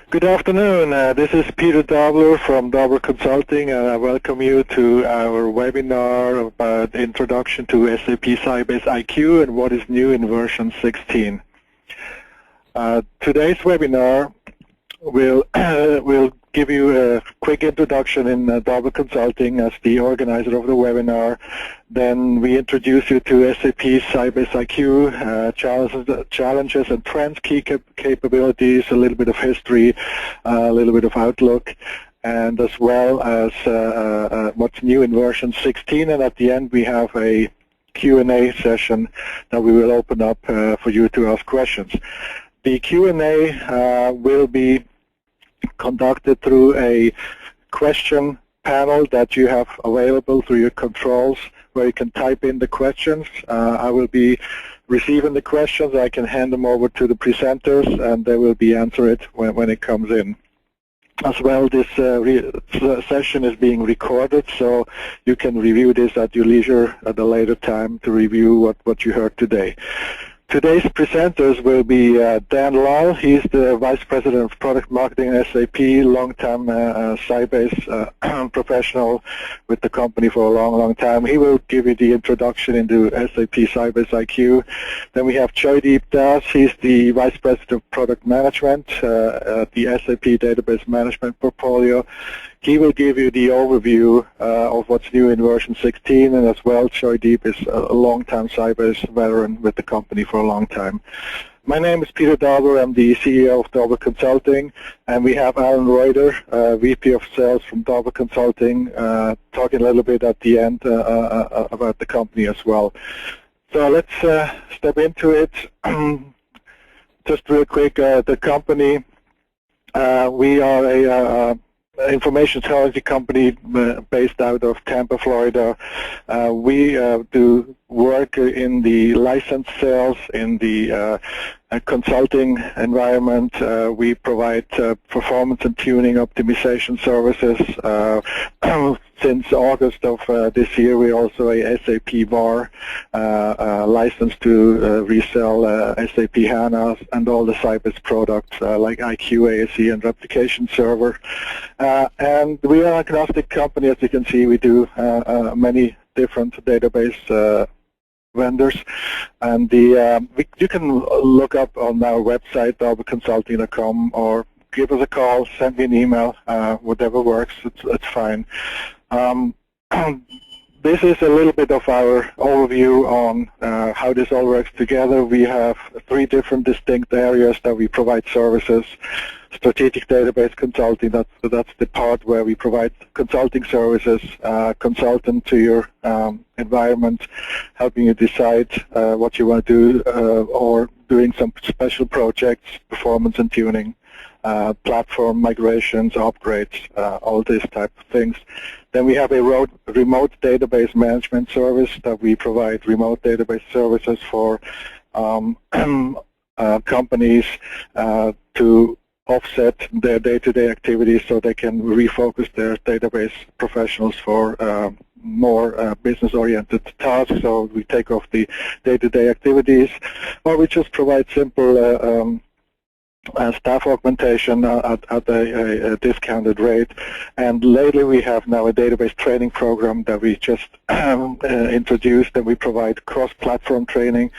Good afternoon. This is Peter Dobler from Dobler Consulting, and I welcome you to our webinar about the introduction to SAP Sybase IQ and what is new in version 16. Today's webinar will give you a quick introduction in Dobler Consulting as the organizer of the webinar. Then we introduce you to SAP Sybase IQ, challenges and trends, key capabilities, a little bit of history, a little bit of outlook, and as well as what's new in version 16. And at the end we have a Q&A session that we will open up for you to ask questions. The Q&A will be conducted through a question panel that you have available through your controls, where you can type in the questions. I will be receiving the questions. I can hand them over to the presenters, and they will be answered when it comes in. As well, this session is being recorded, so you can review this at your leisure at a later time to review what you heard today. Today's presenters will be Dan Lal. He's the Vice President of Product Marketing at SAP, long-time Sybase professional with the company for a long time. He will give you the introduction into SAP Sybase IQ. Then we have Joydeep Das. He's the Vice President of Product Management at the SAP Database Management Portfolio. He will give you the overview of what's new in version 16, and as well, Joydeep is a long-time Sybase veteran with the company for a long time. My name is Peter Dobler. I'm the CEO of Dobler Consulting, and we have Alan Reuter, VP of Sales from Dobler Consulting, talking a little bit at the end about the company as well. So let's step into it. Just real quick, the company, we are a information technology company based out of Tampa, Florida. We do work in the license sales, in the consulting environment. We provide performance and tuning optimization services. Since August of this year, we're also a SAP VAR licensed to resell SAP HANA and all the Sybase products like IQ, ASE, and Replication Server. And we are an agnostic company. As you can see, we do many different database vendors, and you can look up on our website, doblerconsulting.com, or give us a call, send me an email, whatever works, it's fine. This is a little bit of our overview on how this all works together. We have 3 different distinct areas that we provide services. Strategic database consulting, that's the part where we provide consulting services, consultant to your environment, helping you decide what you want to do, or doing some special projects, performance and tuning, platform migrations, upgrades, all these type of things. Then we have a remote database management service that we provide remote database services for companies to offset their day-to-day activities so they can refocus their database professionals for more business-oriented tasks. So we take off the day-to-day activities, or we just provide simple staff augmentation at a discounted rate. And lately we have now a database training program that we just introduced, and we provide cross-platform training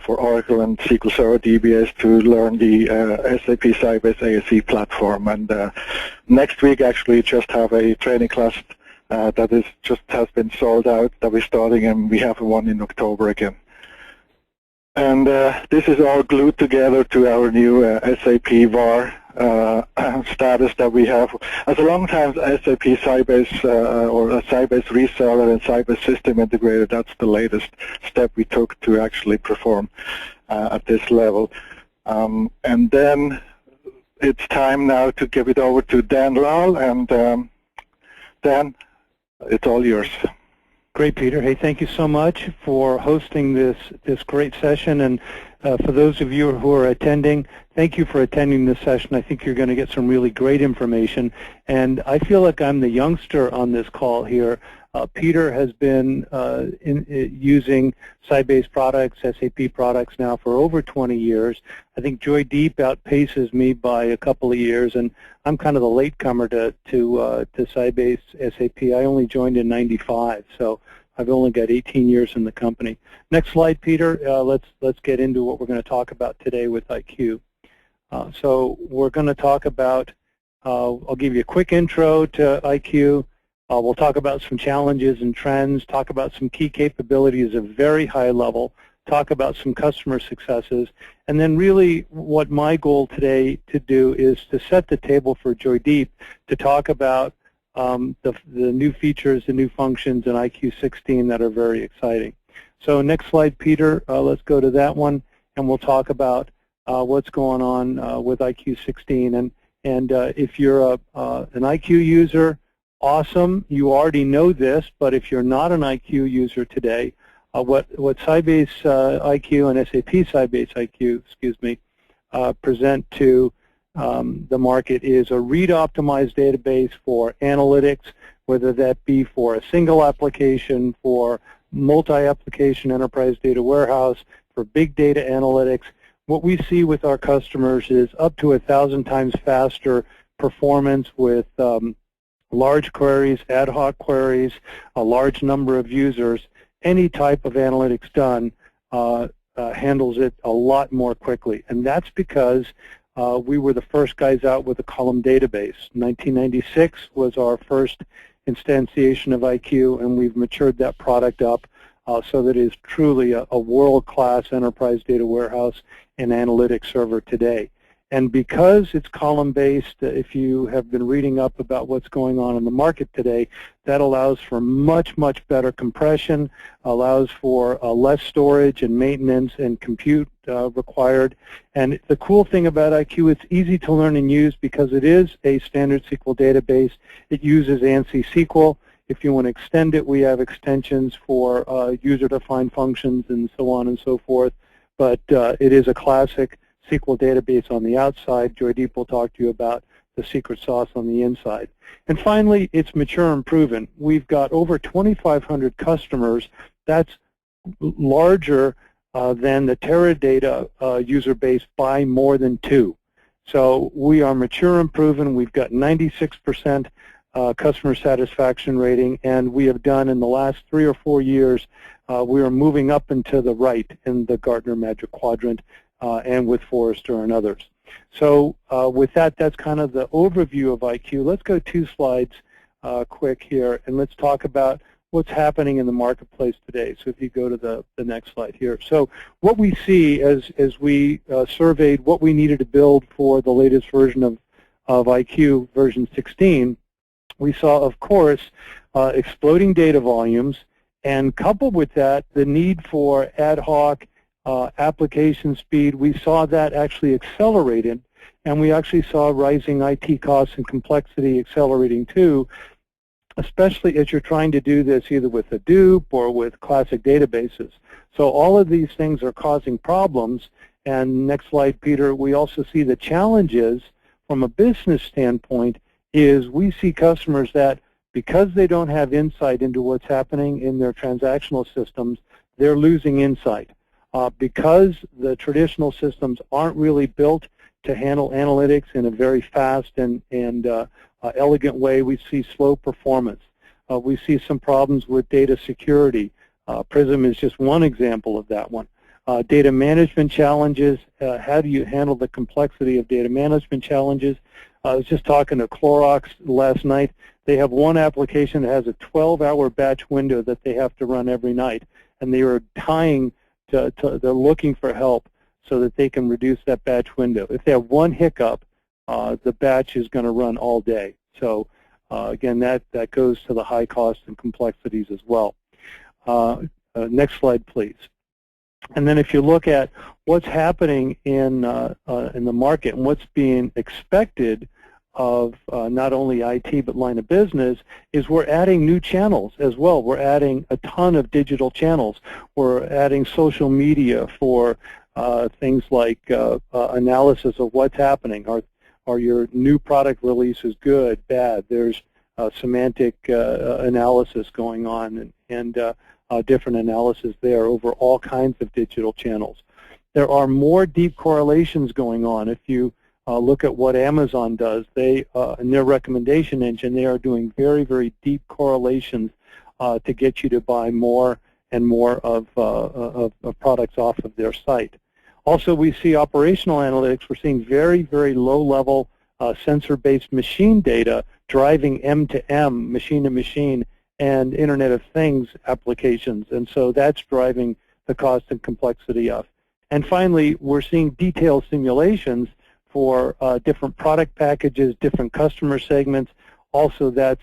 for Oracle and SQL Server DBAs to learn the SAP Sybase ASE platform. And next week actually just have a training class that has been sold out that we're starting, and we have one in October again. And this is all glued together to our new SAP VAR status that we have. As a long-time SAP Sybase or a Sybase reseller and Sybase system integrator, that's the latest step we took to actually perform at this level. And then it's time now to give it over to Dan Lal, and Dan, it's all yours. Great, Peter. Hey, thank you so much for hosting this great session. And for those of you who are attending, thank you for attending this session. I think you're going to get some really great information. And I feel like I'm the youngster on this call here. Peter has been using Sybase products, SAP products now for over 20 years. I think Joydeep outpaces me by a couple of years, and I'm kind of the latecomer to Sybase SAP. I only joined in '95, so I've only got 18 years in the company. Next slide, Peter. Let's get into what we're going to talk about today with IQ. So we're going to talk about, I'll give you a quick intro to IQ. We'll talk about some challenges and trends, talk about some key capabilities at a very high level, talk about some customer successes, and then really what my goal today to do is to set the table for Joydeep to talk about the new features, the new functions in IQ 16 that are very exciting. So next slide, Peter. Let's go to that one, and we'll talk about what's going on with IQ 16. And if you're an IQ user, awesome. You already know this, but if you're not an IQ user today, what Sybase IQ and SAP Sybase IQ, present to the market is a read-optimized database for analytics, whether that be for a single application, for multi-application enterprise data warehouse, for big data analytics. What we see with our customers is up to 1,000 times faster performance with large queries, ad hoc queries, a large number of users. Any type of analytics done handles it a lot more quickly. And that's because we were the first guys out with a column database. 1996 was our first instantiation of IQ, and we've matured that product up so that it is truly a world-class enterprise data warehouse and analytics server today. And because it's column-based, if you have been reading up about what's going on in the market today, that allows for much, much better compression, allows for less storage and maintenance and compute required. And the cool thing about IQ, it's easy to learn and use because it is a standard SQL database. It uses ANSI SQL. If you want to extend it, we have extensions for user-defined functions and so on and so forth. But it is a classic SQL database on the outside. Joydeep will talk to you about the secret sauce on the inside. And finally, it's mature and proven. We've got over 2,500 customers. That's larger than the Teradata user base by more than 2. So we are mature and proven. We've got 96% customer satisfaction rating, and we have done in the last 3 or 4 years, we are moving up and to the right in the Gartner Magic Quadrant and with Forrester and others. So with that, that's kind of the overview of IQ. Let's go 2 slides quick here, and let's talk about what's happening in the marketplace today. So if you go to the next slide here. So what we see as we surveyed what we needed to build for the latest version of IQ, version 16, we saw, of course, exploding data volumes, and coupled with that, the need for ad hoc application speed. We saw that actually accelerated, and we actually saw rising IT costs and complexity accelerating too, especially as you're trying to do this either with Hadoop or with classic databases. So all of these things are causing problems. And next slide, Peter, we also see the challenges from a business standpoint is we see customers that because they don't have insight into what's happening in their transactional systems, they're losing insight. Because the traditional systems aren't really built to handle analytics in a very fast and elegant way, we see slow performance. We see some problems with data security. Prism is just one example of that one. Data management challenges. How do you handle the complexity of data management challenges? I was just talking to Clorox last night. They have one application that has a 12-hour batch window that they have to run every night, and they are dying they're looking for help so that they can reduce that batch window. If they have one hiccup, the batch is going to run all day. So again, that goes to the high cost and complexities as well. Next slide, please. And then if you look at what's happening in the market and what's being expected of not only IT but line of business, is we're adding new channels as well. We're adding a ton of digital channels. We're adding social media for things like analysis of what's happening. Are your new product releases good, bad? There's semantic analysis going on and different analysis there over all kinds of digital channels. There are more deep correlations going on. If you look at what Amazon does, they in their recommendation engine, they are doing very, very deep correlations to get you to buy more and more of products off of their site. Also, we see operational analytics. We're seeing very, very low-level sensor-based machine data driving M-to-M, machine-to-machine, and Internet of Things applications. And so that's driving the cost and complexity up. And finally, we're seeing detailed simulations for different product packages, different customer segments. Also, that's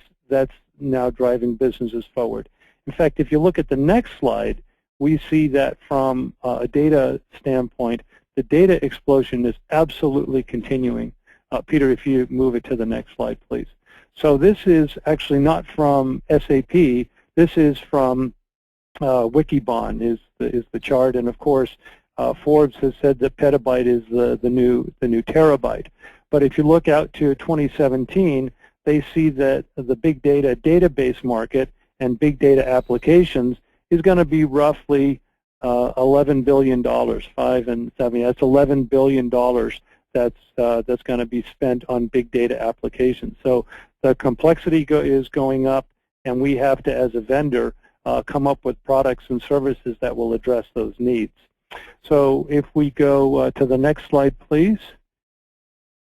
now driving businesses forward. In fact, if you look at the next slide, we see that from a data standpoint, the data explosion is absolutely continuing. Peter, if you move it to the next slide, please. So this is actually not from SAP. This is from Wikibon is the chart, and of course, Forbes has said that petabyte is the new terabyte. But if you look out to 2017, they see that the big data database market and big data applications is going to be roughly $11 billion, 5 and 7. That's $11 billion that's going to be spent on big data applications. So the complexity is going up, and we have to, as a vendor, come up with products and services that will address those needs. So if we go to the next slide, please,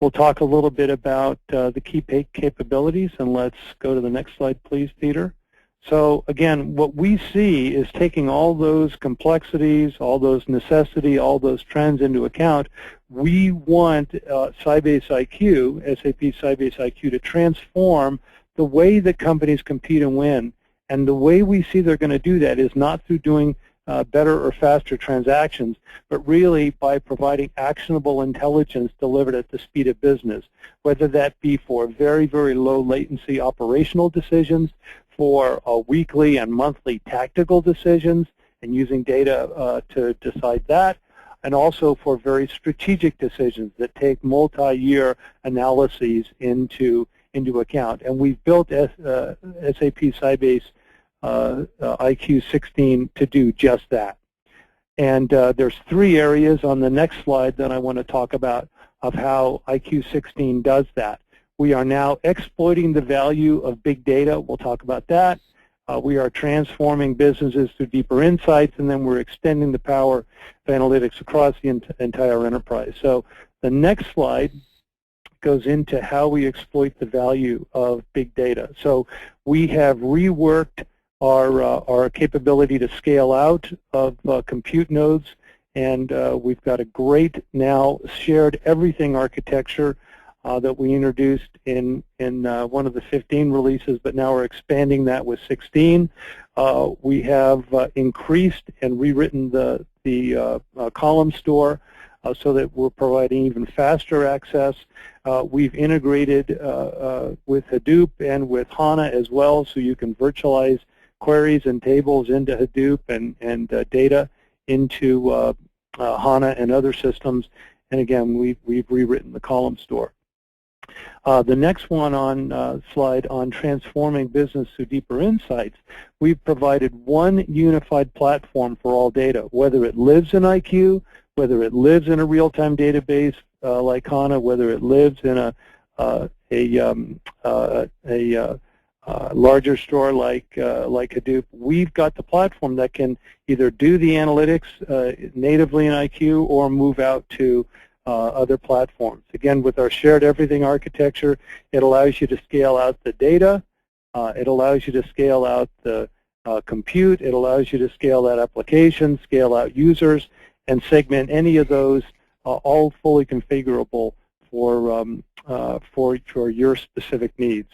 we'll talk a little bit about the key capabilities, and let's go to the next slide, please, Peter. So again, what we see is taking all those complexities, all those necessity, all those trends into account. We want Sybase IQ, SAP Sybase IQ, to transform the way that companies compete and win. And the way we see they're going to do that is not through doing better or faster transactions, but really by providing actionable intelligence delivered at the speed of business, whether that be for very, very low latency operational decisions, for weekly and monthly tactical decisions, and using data to decide that, and also for very strategic decisions that take multi-year analyses into account. And we've built SAP Sybase IQ 16 to do just that. And there's 3 areas on the next slide that I want to talk about of how IQ 16 does that. We are now exploiting the value of big data. We'll talk about that. We are transforming businesses through deeper insights, and then we're extending the power of analytics across the entire enterprise. So the next slide goes into how we exploit the value of big data. So we have reworked our capability to scale out of compute nodes, and we've got a great now shared everything architecture that we introduced in one of the 15 releases, but now we're expanding that with 16. We have increased and rewritten the column store so that we're providing even faster access. We've integrated with Hadoop and with HANA as well, so you can virtualize queries and tables into Hadoop and data into HANA and other systems. And again, we've rewritten the column store. The next one on slide on transforming business through deeper insights, we've provided one unified platform for all data, whether it lives in IQ, whether it lives in a real-time database like HANA, whether it lives in a larger store like Hadoop. We've got the platform that can either do the analytics natively in IQ or move out to other platforms. Again, with our shared everything architecture, it allows you to scale out the data, it allows you to scale out the compute, it allows you to scale out applications, scale out users, and segment any of those, all fully configurable for your specific needs.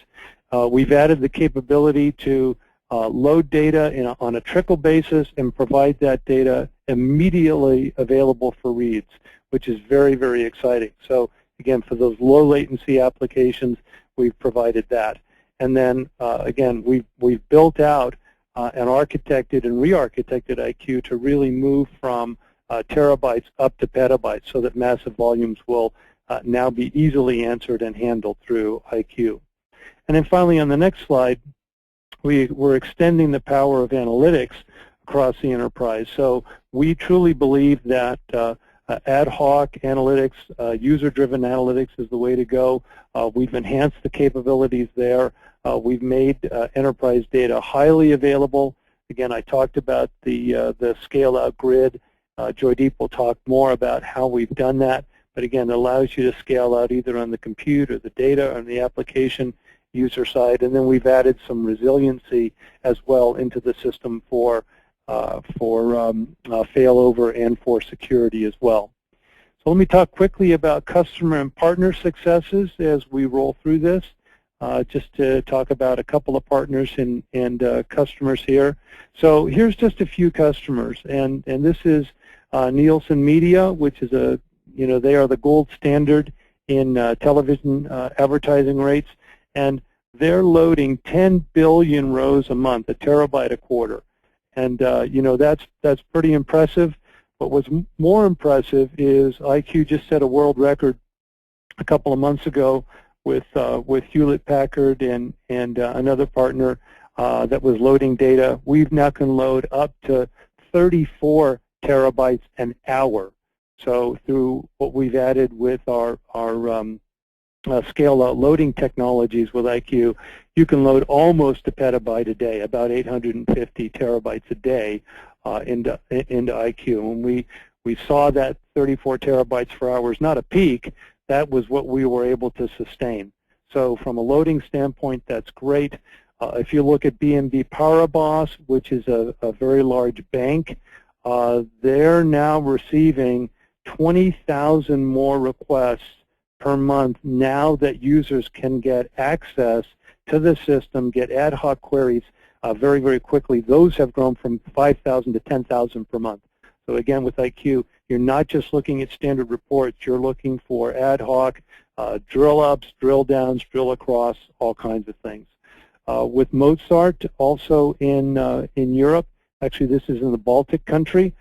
We've added the capability to load data on a trickle basis and provide that data immediately available for reads, which is very, very exciting. So again, for those low latency applications, we've provided that. And then again, we've built out and architected and re-architected IQ to really move from terabytes up to petabytes so that massive volumes will now be easily answered and handled through IQ. And then finally, on the next slide, we're extending the power of analytics across the enterprise. So we truly believe that ad hoc analytics, user-driven analytics is the way to go. We've enhanced the capabilities there. We've made enterprise data highly available. Again, I talked about the scale-out grid. Joydeep will talk more about how we've done that. But again, it allows you to scale out either on the compute or the data or on the application user side. And then we've added some resiliency as well into the system for failover and for security as well. So let me talk quickly about customer and partner successes as we roll through this, just to talk about a couple of partners and customers here. So here's just a few customers, and this is Nielsen Media, which is they are the gold standard in television advertising rates, and they're loading 10 billion rows a month, a terabyte a quarter. And that's pretty impressive. But what's more impressive is IQ just set a world record a couple of months ago with Hewlett-Packard and another partner that was loading data. We now can load up to 34 terabytes an hour. So through what we've added with our scale-out loading technologies with IQ, you can load almost a petabyte a day, about 850 terabytes a day into IQ. And we saw that 34 terabytes per hour is not a peak. That was what we were able to sustain. So from a loading standpoint, that's great. If you look at BNP Paribas, which is a very large bank, they're now receiving 20,000 more requests per month now that users can get access to the system, get ad hoc queries very, very quickly. Those have grown from 5,000 to 10,000 per month. So again, with IQ, you're not just looking at standard reports. You're looking for ad hoc, drill ups, drill downs, drill across, all kinds of things. With Mozart, also in Europe, actually this is in the Baltic country,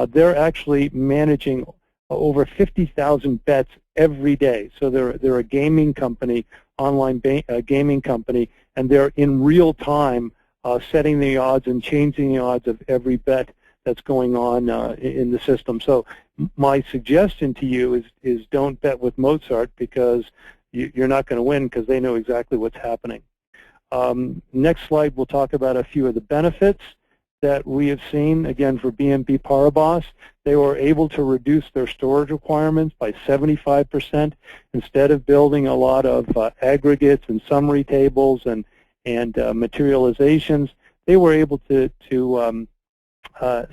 they're actually managing over 50,000 bets every day. So they're a gaming company, online gaming company, and they're in real time setting the odds and changing the odds of every bet that's going on in the system. So my suggestion to you is don't bet with Mozart, because you're not going to win, because they know exactly what's happening. Next slide, we'll talk about a few of the benefits that we have seen. Again, for BNP Paribas, they were able to reduce their storage requirements by 75%. Instead of building a lot of aggregates and summary tables and materializations, they were able to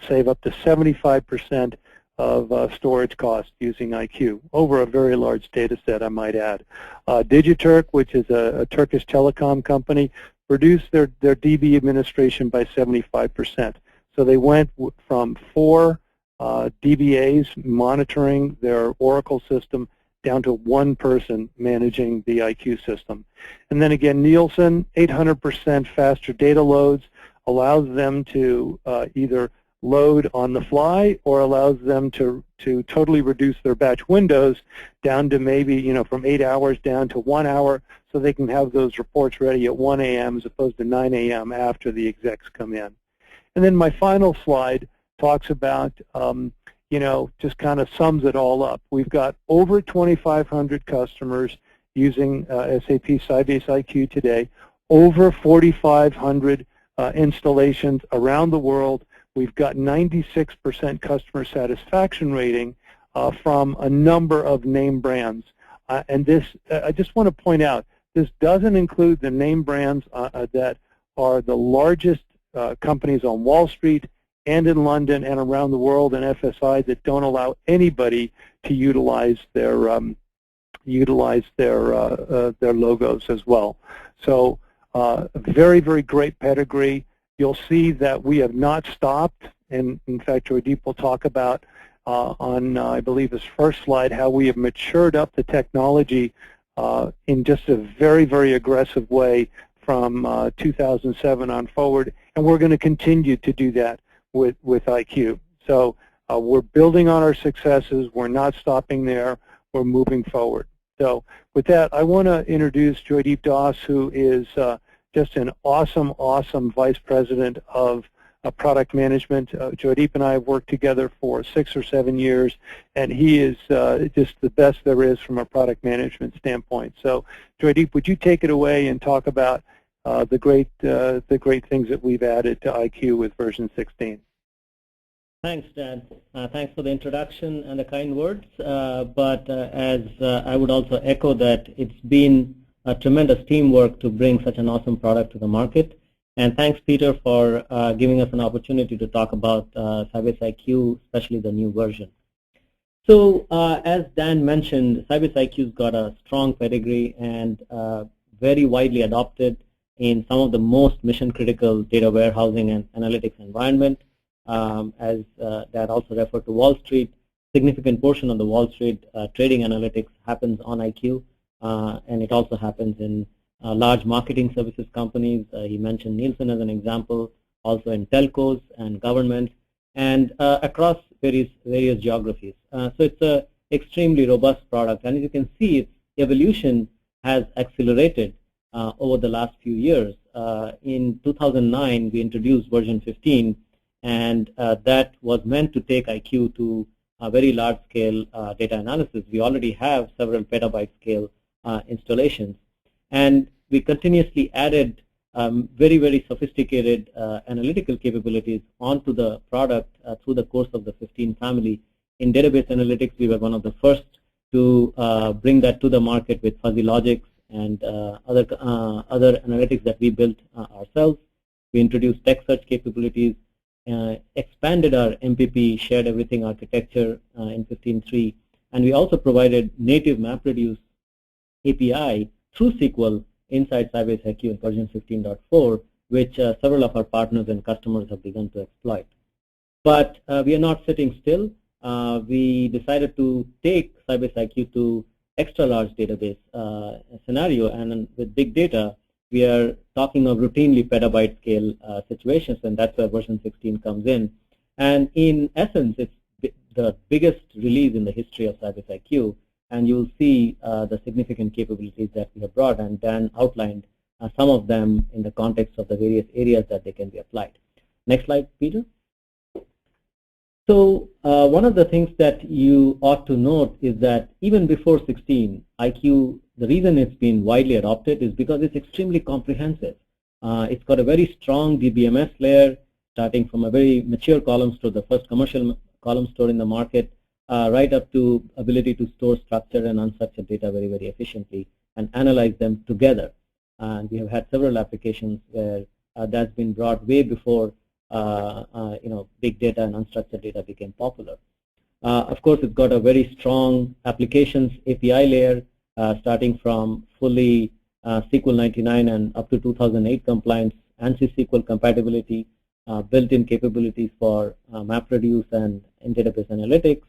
save up to 75% of storage costs using IQ over a very large data set, I might add. Digiturk, which is a Turkish telecom company, reduced their DB administration by 75%. So they went from 4 DBAs monitoring their Oracle system down to 1 person managing the IQ system. And then again, Nielsen, 800% faster data loads, allows them to either load on the fly or allows them to totally reduce their batch windows down to maybe, from 8 hours down to 1 hour, so they can have those reports ready at 1 a.m. as opposed to 9 a.m. after the execs come in. And then my final slide talks about, just kind of sums it all up. We've got over 2,500 customers using SAP Sybase IQ today, over 4,500 installations around the world. We've got 96% customer satisfaction rating from a number of name brands. And this, I just want to point out, this doesn't include the name brands that are the largest companies on Wall Street and in London and around the world, and FSI, that don't allow anybody to utilize their logos as well. So very, very great pedigree. You'll see that we have not stopped, and in fact, Joydeep will talk about on, I believe, his first slide, how we have matured up the technology in just a very, very aggressive way from 2007 on forward, and we're going to continue to do that with IQ. So we're building on our successes. We're not stopping there. We're moving forward. So with that, I want to introduce Joydeep Das, who is just an awesome, awesome Vice President of product management. Joydeep and I have worked together for 6 or 7 years, and he is just the best there is from a product management standpoint. So, Joydeep, would you take it away and talk about the great things that we've added to IQ with version 16? Thanks, Dan. Thanks for the introduction and the kind words. As I would also echo that it's been a tremendous teamwork to bring such an awesome product to the market. And thanks, Peter, for giving us an opportunity to talk about Sybase IQ, especially the new version. So as Dan mentioned, Sybase IQ's got a strong pedigree and very widely adopted in some of the most mission-critical data warehousing and analytics environment. As that also referred to Wall Street, significant portion of the Wall Street trading analytics happens on IQ, and it also happens in large marketing services companies. He mentioned Nielsen as an example, also in telcos and government, and across various geographies. So it's an extremely robust product, and as you can see, its evolution has accelerated over the last few years. In 2009, we introduced version 15. And that was meant to take IQ to a very large-scale data analysis. We already have several petabyte-scale installations. And we continuously added very, very sophisticated analytical capabilities onto the product through the course of the 15 family. In database analytics, we were one of the first to bring that to the market with fuzzy logics and other analytics that we built ourselves. We introduced text search capabilities. Expanded our MPP shared everything architecture in 15.3, and we also provided native MapReduce API through SQL inside Sybase IQ in version 15.4, which several of our partners and customers have begun to exploit. But we are not sitting still. We decided to take Sybase IQ to extra large database scenario, and with big data, we are talking of routinely petabyte scale situations, and that's where version 16 comes in. And in essence, it's the biggest release in the history of Sybase IQ, and you'll see the significant capabilities that we have brought, and Dan outlined some of them in the context of the various areas that they can be applied. Next slide, Peter. So one of the things that you ought to note is that even before 16, IQ, the reason it's been widely adopted is because it's extremely comprehensive. It's got a very strong DBMS layer, starting from a very mature column store, the first commercial column store in the market, right up to ability to store structured and unstructured data very, very efficiently and analyze them together. And we have had several applications where that's been brought way before big data and unstructured data became popular. Of course, it's got a very strong applications API layer, starting from fully SQL 99 and up to 2008 compliance, ANSI SQL compatibility, built-in capabilities for MapReduce and in database analytics,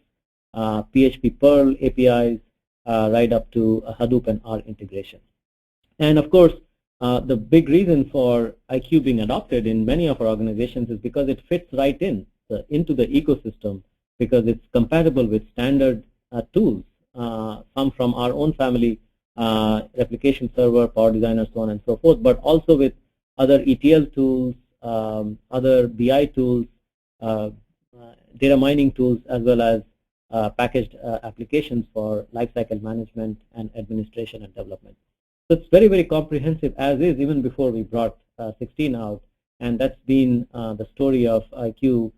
PHP Perl APIs, right up to Hadoop and R integration. And of course, the big reason for IQ being adopted in many of our organizations is because it fits right into the ecosystem, because it's compatible with standard tools, some from our own family, replication server, Power Designer, so on and so forth, but also with other ETL tools, other BI tools, data mining tools, as well as packaged applications for lifecycle management and administration and development. So it's very, very comprehensive as is, even before we brought 16 out, and that's been the story of IQ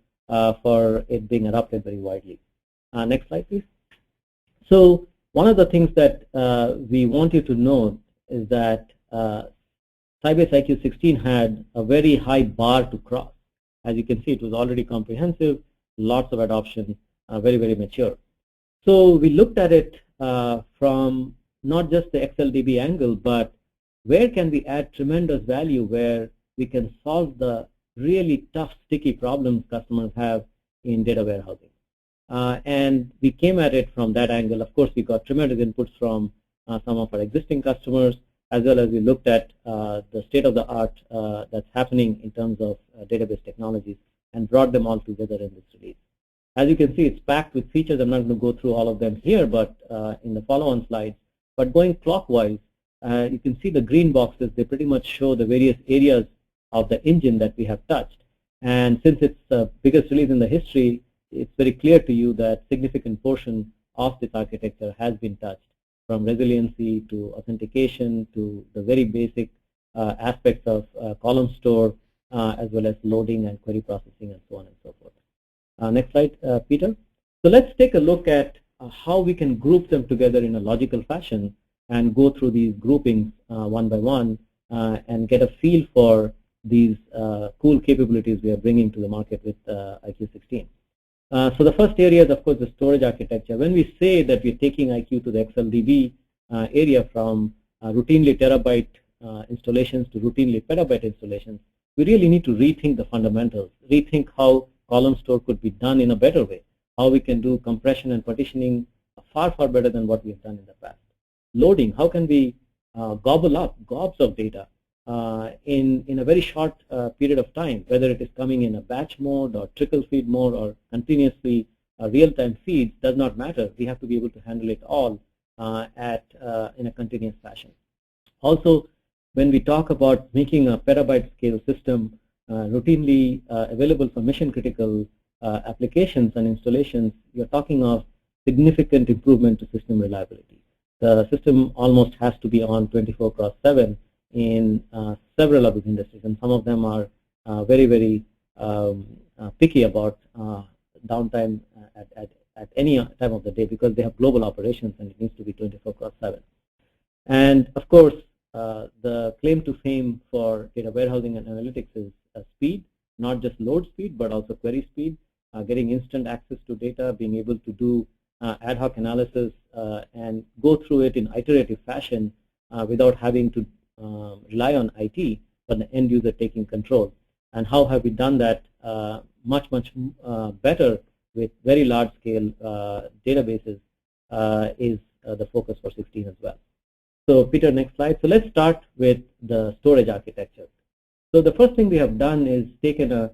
for it being adopted very widely. Next slide, please. So one of the things that we want you to know is that Sybase IQ 16 had a very high bar to cross. As you can see, it was already comprehensive, lots of adoption, very, very mature. So we looked at it from not just the XLDB angle, but where can we add tremendous value, where we can solve the really tough, sticky problems customers have in data warehousing. And we came at it from that angle. Of course, we got tremendous inputs from some of our existing customers, as well as we looked at the state of the art that's happening in terms of database technologies and brought them all together in this release. As you can see, it's packed with features. I'm not going to go through all of them here, but in the follow-on slides. But going clockwise, you can see the green boxes. They pretty much show the various areas of the engine that we have touched. And since it's the biggest release in the history, it's very clear to you that significant portion of this architecture has been touched, from resiliency to authentication to the very basic aspects of column store, as well as loading and query processing and so on and so forth. Next slide, Peter. So let's take a look at how we can group them together in a logical fashion and go through these groupings one by one and get a feel for these cool capabilities we are bringing to the market with IQ 16. So the first area is, of course, the storage architecture. When we say that we're taking IQ to the XLDB area from routinely terabyte installations to routinely petabyte installations, we really need to rethink the fundamentals, rethink how column store could be done in a better way, how we can do compression and partitioning far, far better than what we have done in the past. Loading, how can we gobble up gobs of data in a very short period of time, whether it is coming in a batch mode or trickle feed mode or continuously real-time feeds, does not matter. We have to be able to handle it all in a continuous fashion. Also, when we talk about making a petabyte scale system routinely available for mission critical applications and installations, you're talking of significant improvement to system reliability. The system almost has to be on 24/7 in several of these industries, and some of them are very, very picky about downtime at any time of the day because they have global operations and it needs to be 24/7. And of course, the claim to fame for data warehousing and analytics is speed, not just load speed, but also query speed, getting instant access to data, being able to do ad hoc analysis and go through it in iterative fashion without having to rely on IT, but the end user taking control. And how have we done that much, much better with very large scale databases is the focus for 16 as well. So Peter, next slide. So let's start with the storage architecture. So the first thing we have done is taken a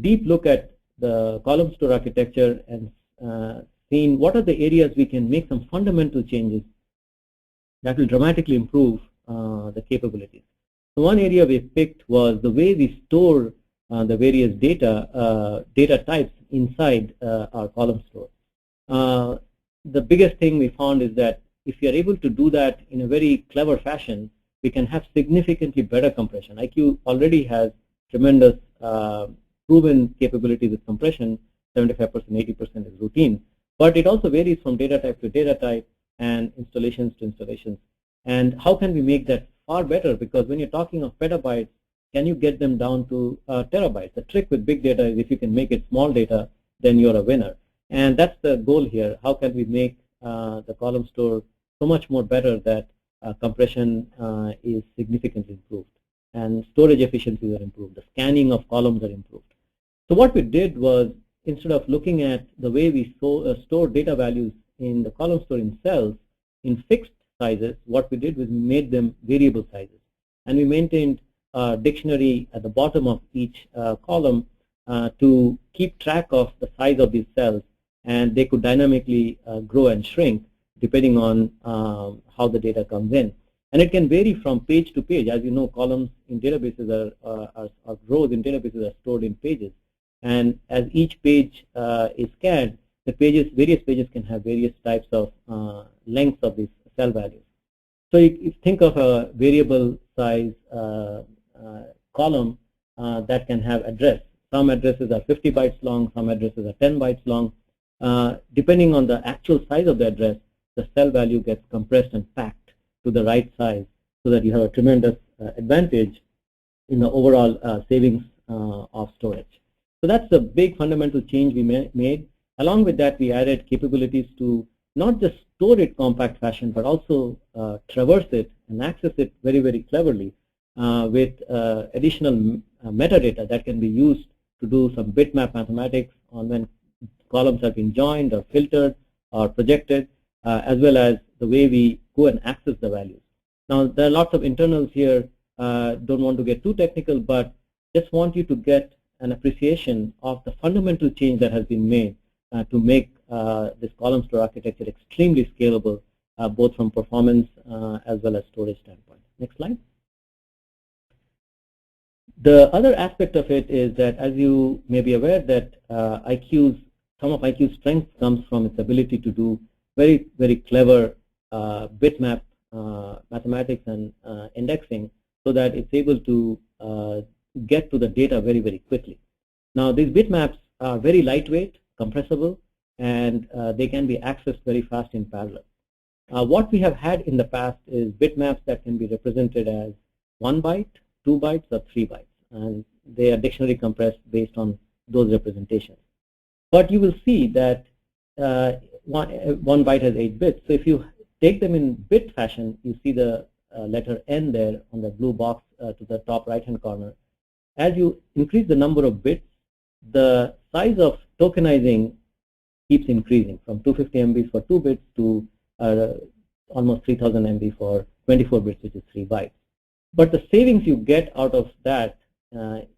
deep look at the column store architecture and seen what are the areas we can make some fundamental changes that will dramatically improve the capabilities. So one area we picked was the way we store the various data types inside our column store. The biggest thing we found is that if we are able to do that in a very clever fashion, we can have significantly better compression. IQ already has tremendous proven capability with compression, 75%, 80% is routine, but it also varies from data type to data type and installations to installations. And how can we make that far better? Because when you're talking of petabytes, can you get them down to terabytes? The trick with big data is if you can make it small data, then you're a winner. And that's the goal here. How can we make the column store so much more better that compression is significantly improved and storage efficiencies are improved, the scanning of columns are improved. So what we did was, instead of looking at the way we store data values in the column store in cells in fixed sizes, what we did was we made them variable sizes. And we maintained a dictionary at the bottom of each column to keep track of the size of these cells, and they could dynamically grow and shrink depending on how the data comes in. And it can vary from page to page. As you know, columns in databases or rows in databases are stored in pages. And as each page is scanned, the various pages can have various types of lengths of these cell values. So you think of a variable size column that can have address. Some addresses are 50 bytes long, some addresses are 10 bytes long. Depending on the actual size of the address, the cell value gets compressed and packed to the right size so that you have a tremendous advantage in the overall savings of storage. So that's the big fundamental change we made. Along with that, we added capabilities to not just store it compact fashion, but also traverse it and access it very, very cleverly with additional metadata that can be used to do some bitmap mathematics on when columns are being joined or filtered or projected, as well as the way we go and access the values. Now, there are lots of internals here. Don't want to get too technical, but just want you to get an appreciation of the fundamental change that has been made to make this column store architecture extremely scalable both from performance as well as storage standpoint. Next slide. The other aspect of it is that, as you may be aware, that some of IQ's strength comes from its ability to do very, very clever bitmap mathematics and indexing, so that it's able to get to the data very, very quickly. Now, these bitmaps are very lightweight, compressible, and they can be accessed very fast in parallel. What we have had in the past is bitmaps that can be represented as 1 byte, 2 bytes, or 3 bytes, and they are dictionary compressed based on those representations. But you will see that one byte has 8 bits. So if you take them in bit fashion, you see the letter N there on the blue box to the top right-hand corner. As you increase the number of bits, the size of tokenizing keeps increasing from 250 MB for 2 bits to almost 3000 MB for 24 bits, which is 3 bytes. But the savings you get out of that,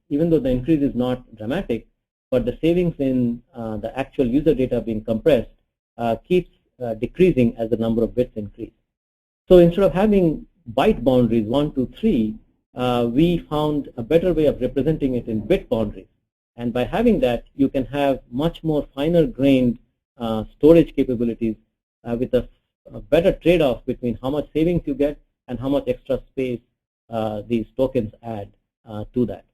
even though the increase is not dramatic, but the savings in the actual user data being compressed keeps decreasing as the number of bits increase. So instead of having byte boundaries 1, 2, 3, we found a better way of representing it in bit boundaries. And by having that, you can have much more finer grained storage capabilities with a better trade-off between how much savings you get and how much extra space these tokens add to that.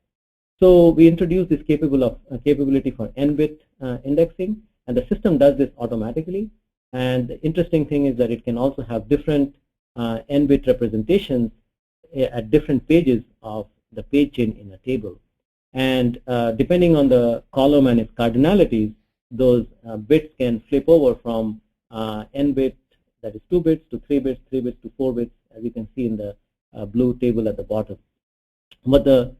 So we introduced this capability for n-bit indexing, and the system does this automatically. And the interesting thing is that it can also have different n-bit representations at different pages of the page chain in a table. And depending on the column and its cardinalities, those bits can flip over from n-bit, that is 2 bits, to 3 bits, 3 bits to 4 bits, as you can see in the blue table at the bottom. But the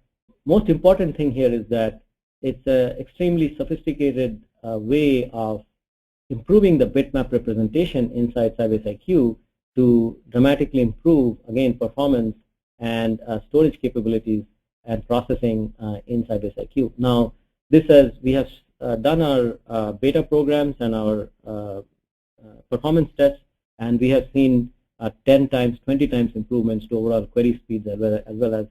most important thing here is that it's an extremely sophisticated way of improving the bitmap representation inside Sybase IQ to dramatically improve, again, performance and storage capabilities and processing in Sybase IQ. Now, we have done our beta programs and our performance tests, and we have seen 10 times, 20 times improvements to overall query speeds, as well as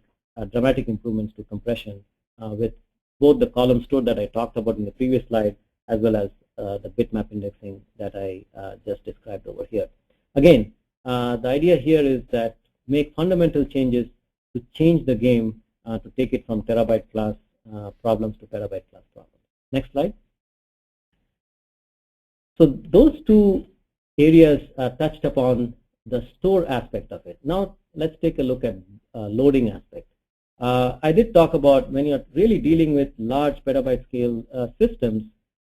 dramatic improvements to compression with both the column store that I talked about in the previous slide, as well as the bitmap indexing that I just described over here. Again, the idea here is that make fundamental changes to change the game to take it from terabyte class problems to petabyte class problems. Next slide. So those two areas touched upon the store aspect of it. Now let's take a look at loading aspect. I did talk about when you're really dealing with large petabyte scale systems,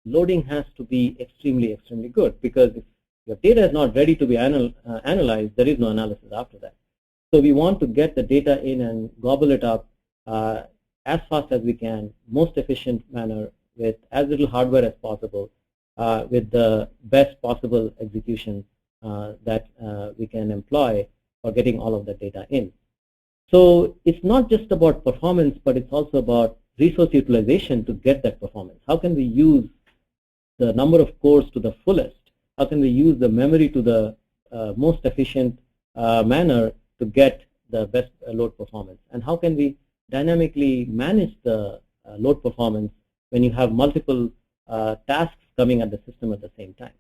loading has to be extremely, extremely good, because if your data is not ready to be analyzed, there is no analysis after that. So we want to get the data in and gobble it up as fast as we can, most efficient manner, with as little hardware as possible, with the best possible execution that we can employ for getting all of the data in. So it's not just about performance, but it's also about resource utilization to get that performance. How can we use the number of cores to the fullest? How can we use the memory to the most efficient manner to get the best load performance? And how can we dynamically manage the load performance when you have multiple tasks coming at the system at the same time?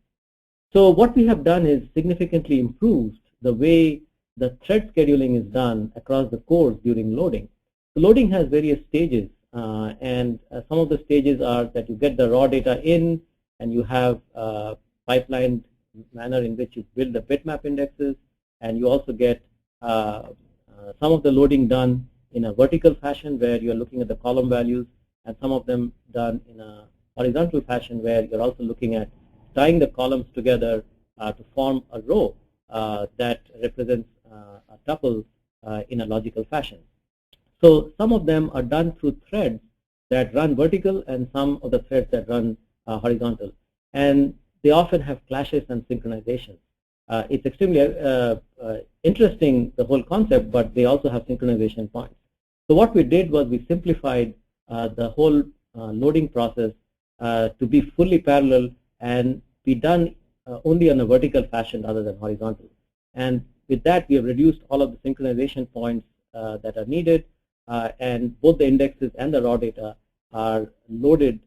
So what we have done is significantly improved the way the thread scheduling is done across the cores during loading. So loading has various stages, and some of the stages are that you get the raw data in, and you have a pipelined manner in which you build the bitmap indexes, and you also get some of the loading done in a vertical fashion where you're looking at the column values, and some of them done in a horizontal fashion where you're also looking at tying the columns together to form a row that represents a tuple in a logical fashion. So some of them are done through threads that run vertical, and some of the threads that run horizontal. And they often have clashes and synchronization. It's extremely interesting, the whole concept, but they also have synchronization points. So what we did was we simplified the whole loading process to be fully parallel and be done only on a vertical fashion rather than horizontal. And with that, we have reduced all of the synchronization points that are needed, and both the indexes and the raw data are loaded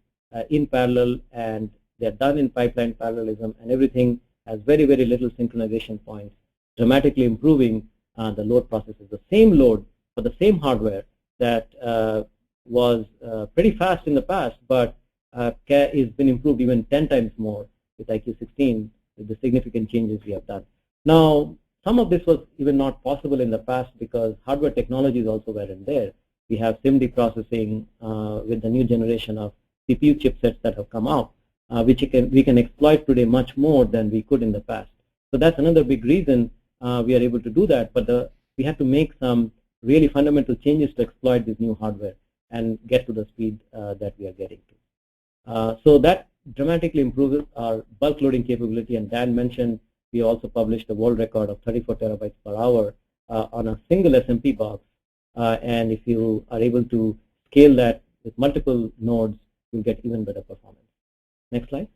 in parallel, and they're done in pipeline parallelism, and everything has very, very little synchronization points, dramatically improving the load processes. The same load for the same hardware that was pretty fast in the past, but has been improved even 10 times more with IQ16 with the significant changes we have done. Now, some of this was even not possible in the past because hardware technologies also weren't there. We have SIMD processing with the new generation of CPU chipsets that have come out, which we can exploit today much more than we could in the past. So that's another big reason we are able to do that, but we have to make some really fundamental changes to exploit this new hardware and get to the speed that we are getting to. So that dramatically improves our bulk loading capability, and Dan mentioned we also published a world record of 34 terabytes per hour on a single SMP box, and if you are able to scale that with multiple nodes, you'll get even better performance. Next slide.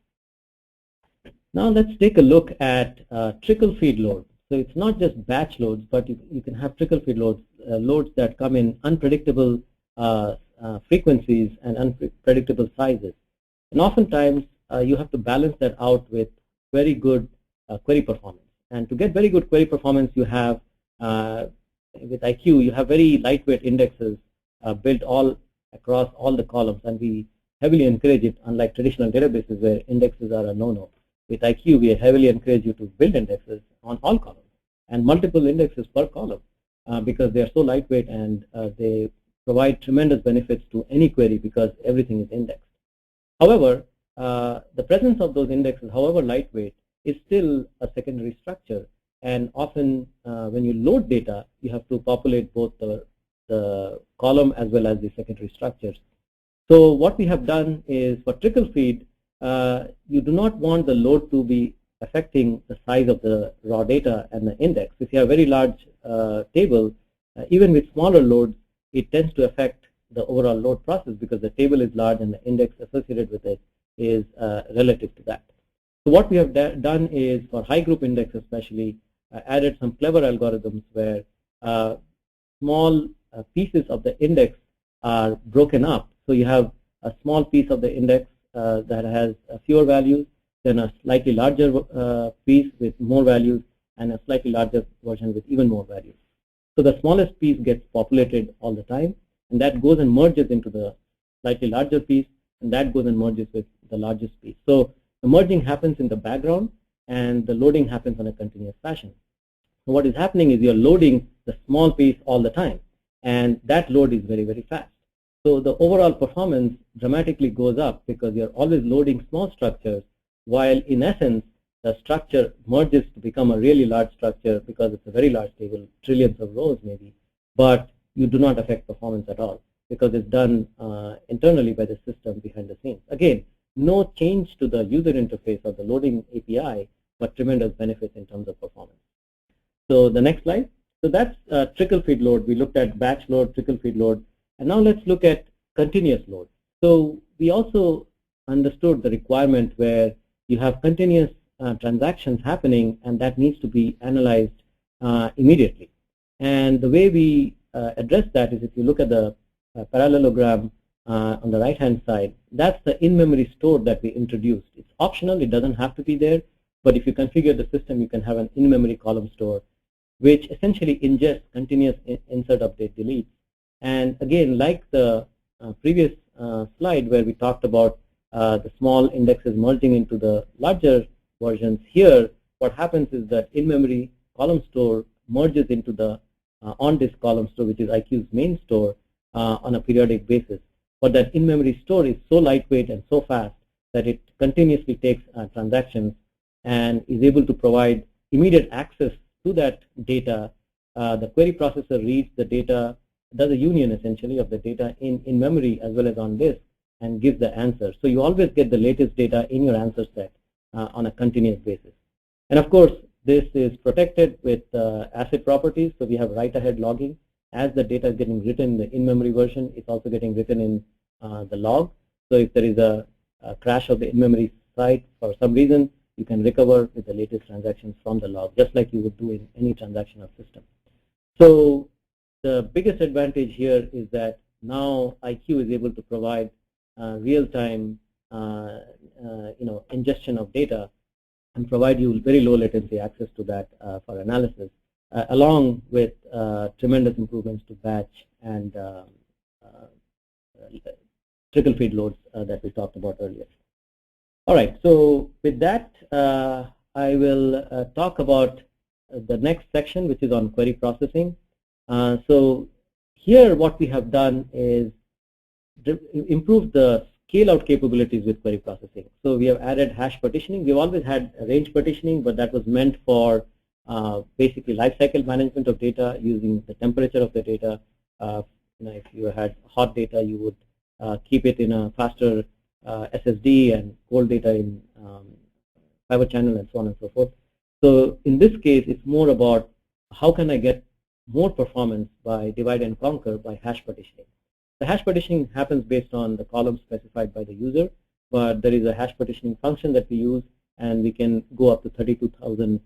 Now let's take a look at trickle feed load. So it's not just batch loads, but you can have trickle feed loads, loads that come in unpredictable frequencies and unpredictable sizes. And oftentimes you have to balance that out with very good query performance. And to get very good query performance, you have with IQ, you have very lightweight indexes built all across all the columns, and we heavily encourage it, unlike traditional databases where indexes are a no-no. With IQ, we heavily encourage you to build indexes on all columns and multiple indexes per column because they are so lightweight, and they provide tremendous benefits to any query because everything is indexed. However, the presence of those indexes, however lightweight, is still a secondary structure, and often when you load data, you have to populate both the column as well as the secondary structures. So what we have done is for trickle feed, you do not want the load to be affecting the size of the raw data and the index. If you have a very large table, even with smaller loads, it tends to affect the overall load process because the table is large and the index associated with it is relative to that. So what we have done is for high group index especially, added some clever algorithms where small pieces of the index are broken up. So you have a small piece of the index that has fewer values, then a slightly larger piece with more values, and a slightly larger version with even more values. So the smallest piece gets populated all the time, and that goes and merges into the slightly larger piece, and that goes and merges with the largest piece. So the merging happens in the background, and the loading happens on a continuous fashion. So what is happening is you're loading the small piece all the time, and that load is very, very fast. So the overall performance dramatically goes up because you're always loading small structures, while in essence, the structure merges to become a really large structure because it's a very large table, trillions of rows maybe, but you do not affect performance at all because it's done internally by the system behind the scenes. Again, no change to the user interface or the loading API, but tremendous benefits in terms of performance. So the next slide. So that's trickle feed load. We looked at batch load, trickle feed load, and now let's look at continuous load. So we also understood the requirement where you have continuous transactions happening, and that needs to be analyzed immediately. And the way we address that is if you look at the parallelogram on the right-hand side, that's the in-memory store that we introduced. It's optional, it doesn't have to be there, but if you configure the system, you can have an in-memory column store, which essentially ingests continuous insert, update, delete. And again, like the previous slide where we talked about the small indexes merging into the larger versions, here what happens is that in-memory column store merges into the on-disk column store, which is IQ's main store, on a periodic basis. But that in-memory store is so lightweight and so fast that it continuously takes transactions and is able to provide immediate access to that data. The query processor reads the data, does a union essentially of the data in memory as well as on disk, and gives the answer. So you always get the latest data in your answer set on a continuous basis. And of course, this is protected with ACID properties. So we have write-ahead logging. As the data is getting written in the in-memory version, it's also getting written in the log. So if there is a crash of the in-memory site for some reason, you can recover with the latest transactions from the log, just like you would do in any transactional system. So the biggest advantage here is that now IQ is able to provide real-time ingestion of data and provide you very low latency access to that for analysis, along with tremendous improvements to batch and trickle feed loads that we talked about earlier. All right, so with that, I will talk about the next section, which is on query processing. So here what we have done is improve the scale-out capabilities with query processing. So we have added hash partitioning. We've always had range partitioning, but that was meant for basically lifecycle management of data using the temperature of the data. If you had hot data, you would keep it in a faster SSD, and cold data in fiber channel, and so on and so forth. So in this case, it's more about how can I get more performance by divide and conquer by hash partitioning. The hash partitioning happens based on the columns specified by the user, but there is a hash partitioning function that we use, and we can go up to 32,000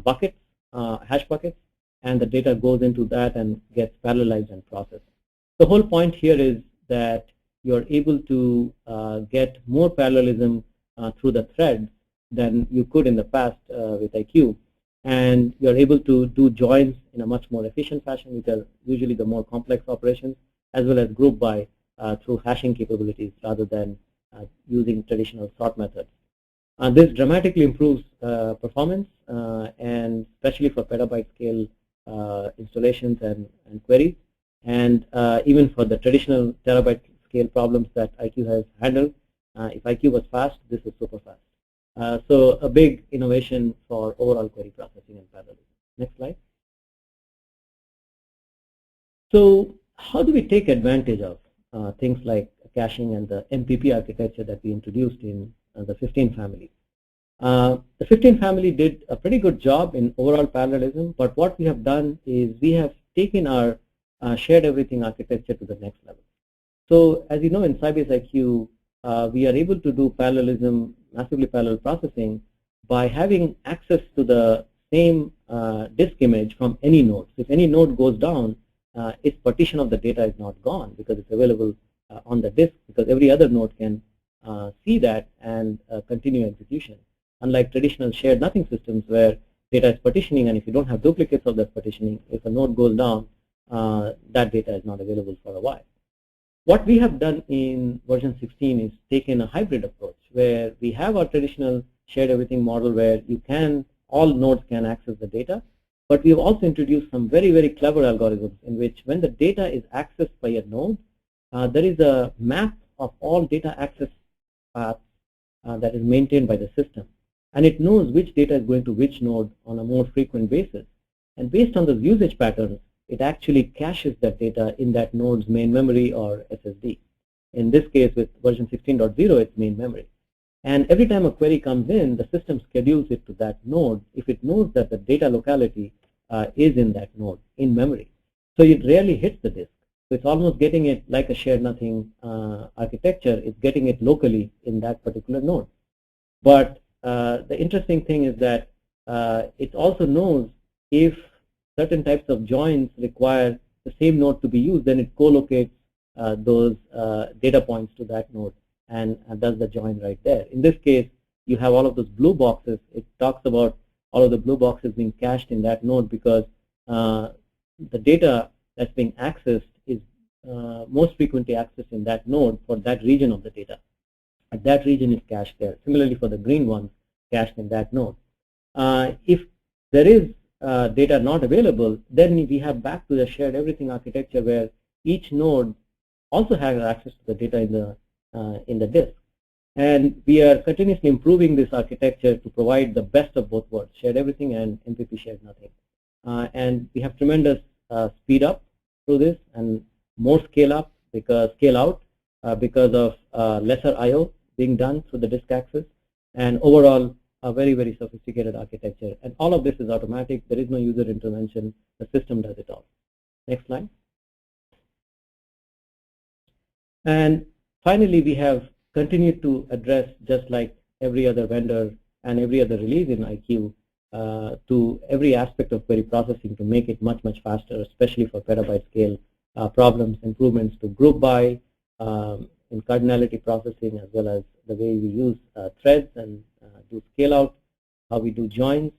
buckets, hash buckets, and the data goes into that and gets parallelized and processed. The whole point here is that you're able to get more parallelism through the threads than you could in the past with IQ, and you're able to do joins in a much more efficient fashion, which are usually the more complex operations, as well as group by through hashing capabilities rather than using traditional sort methods. This dramatically improves performance, and especially for petabyte scale installations and queries, and even for the traditional terabyte scale problems that IQ has handled. If IQ was fast, this is super fast. So a big innovation for overall query processing and parallelism. Next slide. So how do we take advantage of things like caching and the MPP architecture that we introduced in the 15 family? The 15 family did a pretty good job in overall parallelism, but what we have done is we have taken our shared everything architecture to the next level. So as you know, in Sybase IQ, we are able to do parallelism, massively parallel processing, by having access to the same disk image from any node. So if any node goes down, its partition of the data is not gone because it's available on the disk, because every other node can see that and continue execution. Unlike traditional shared nothing systems where data is partitioning, and if you don't have duplicates of that partitioning, if a node goes down, that data is not available for a while. What we have done in version 16 is taken a hybrid approach where we have our traditional shared everything model where all nodes can access the data, but we have also introduced some very, very clever algorithms in which when the data is accessed by a node, there is a map of all data access paths that is maintained by the system. And it knows which data is going to which node on a more frequent basis. And based on those usage patterns, it actually caches that data in that node's main memory or SSD. In this case, with version 16.0, it's main memory. And every time a query comes in, the system schedules it to that node if it knows that the data locality is in that node in memory. So it rarely hits the disk. So it's almost getting it like a shared nothing architecture. It's getting it locally in that particular node. But the interesting thing is that it also knows if certain types of joins require the same node to be used, then it co-locates those data points to that node and does the join right there. In this case, you have all of those blue boxes. It talks about all of the blue boxes being cached in that node because the data that's being accessed is most frequently accessed in that node for that region of the data. And that region is cached there. Similarly, for the green ones, cached in that node. If there is data not available, then we have back to the shared everything architecture where each node also has access to the data in the disk. And we are continuously improving this architecture to provide the best of both worlds, shared everything and MPP shared nothing. And we have tremendous speed up through this and more scale out because of lesser I/O being done through the disk access, and overall a very, very sophisticated architecture. And all of this is automatic. There is no user intervention. The system does it all. Next slide. And finally, we have continued to address, just like every other vendor, and every other release in IQ to every aspect of query processing to make it much, much faster, especially for petabyte scale problems, improvements to group by, in cardinality processing, as well as the way we use threads and do scale out, how we do joins,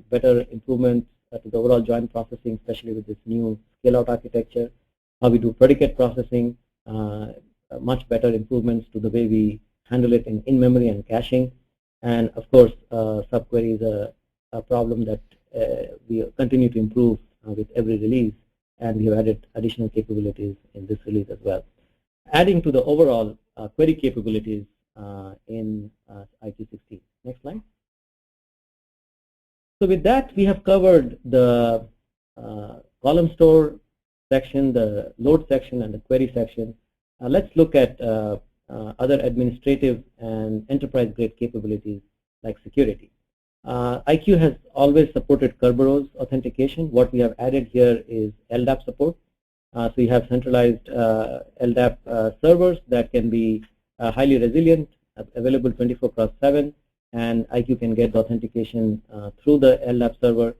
better improvements to the overall join processing, especially with this new scale out architecture, how we do predicate processing, much better improvements to the way we handle it in memory and caching, and of course subquery is a problem that we continue to improve with every release, and we have added additional capabilities in this release as well, adding to the overall query capabilities in IQ 16. Next slide. So with that, we have covered the column store section, the load section, and the query section. Let's look at other administrative and enterprise-grade capabilities like security. IQ has always supported Kerberos authentication. What we have added here is LDAP support. So you have centralized LDAP servers that can be highly resilient, available 24/7, and IQ can get the authentication through the LDAP server.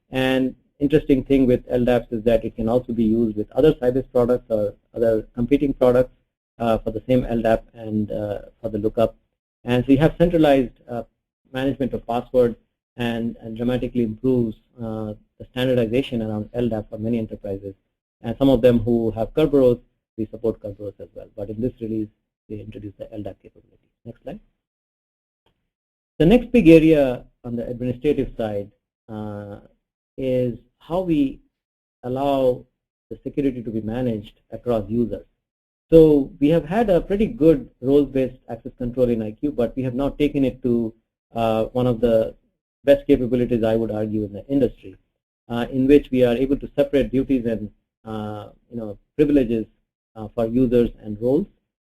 And interesting thing with LDAPs is that it can also be used with other Sybase products or other competing products for the same LDAP and for the lookup. And so you have centralized management of passwords and dramatically improves the standardization around LDAP for many enterprises. And some of them who have Kerberos, we support Kerberos as well. But in this release, we introduced the LDAP capability. Next slide. The next big area on the administrative side is how we allow the security to be managed across users. So we have had a pretty good roles-based access control in IQ, but we have not taken it to one of the best capabilities, I would argue, in the industry, in which we are able to separate duties and privileges for users and roles.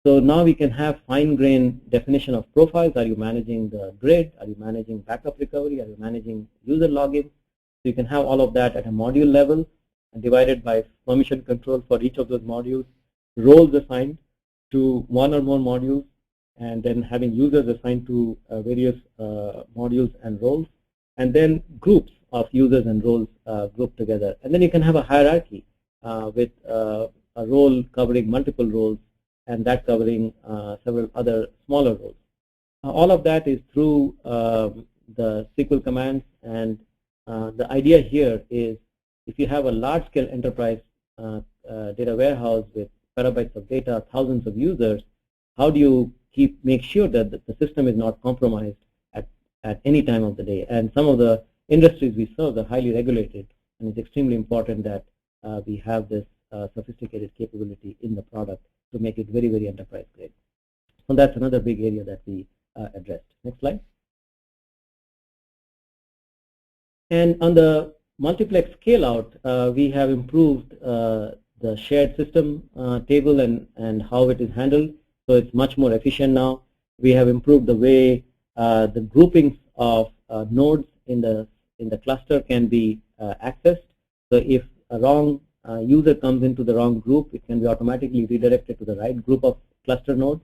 So now we can have fine-grained definition of profiles. Are you managing the grid? Are you managing backup recovery? Are you managing user login? So you can have all of that at a module level and divided by permission control for each of those modules, roles assigned to one or more modules, and then having users assigned to various modules and roles, and then groups of users and roles grouped together. And then you can have a hierarchy with a role covering multiple roles, and that covering several other smaller roles. All of that is through the SQL commands, and the idea here is if you have a large-scale enterprise data warehouse with petabytes of data, thousands of users, how do you make sure that the system is not compromised at any time of the day? And some of the industries we serve are highly regulated, and it's extremely important that we have this sophisticated capability in the product to make it very, very enterprise grade. So that's another big area that we addressed. Next slide. And on the multiplex scale out, we have improved the shared system table and how it is handled. So it's much more efficient now. We have improved the way the groupings of nodes in the cluster can be accessed. So if a wrong user comes into the wrong group, it can be automatically redirected to the right group of cluster nodes.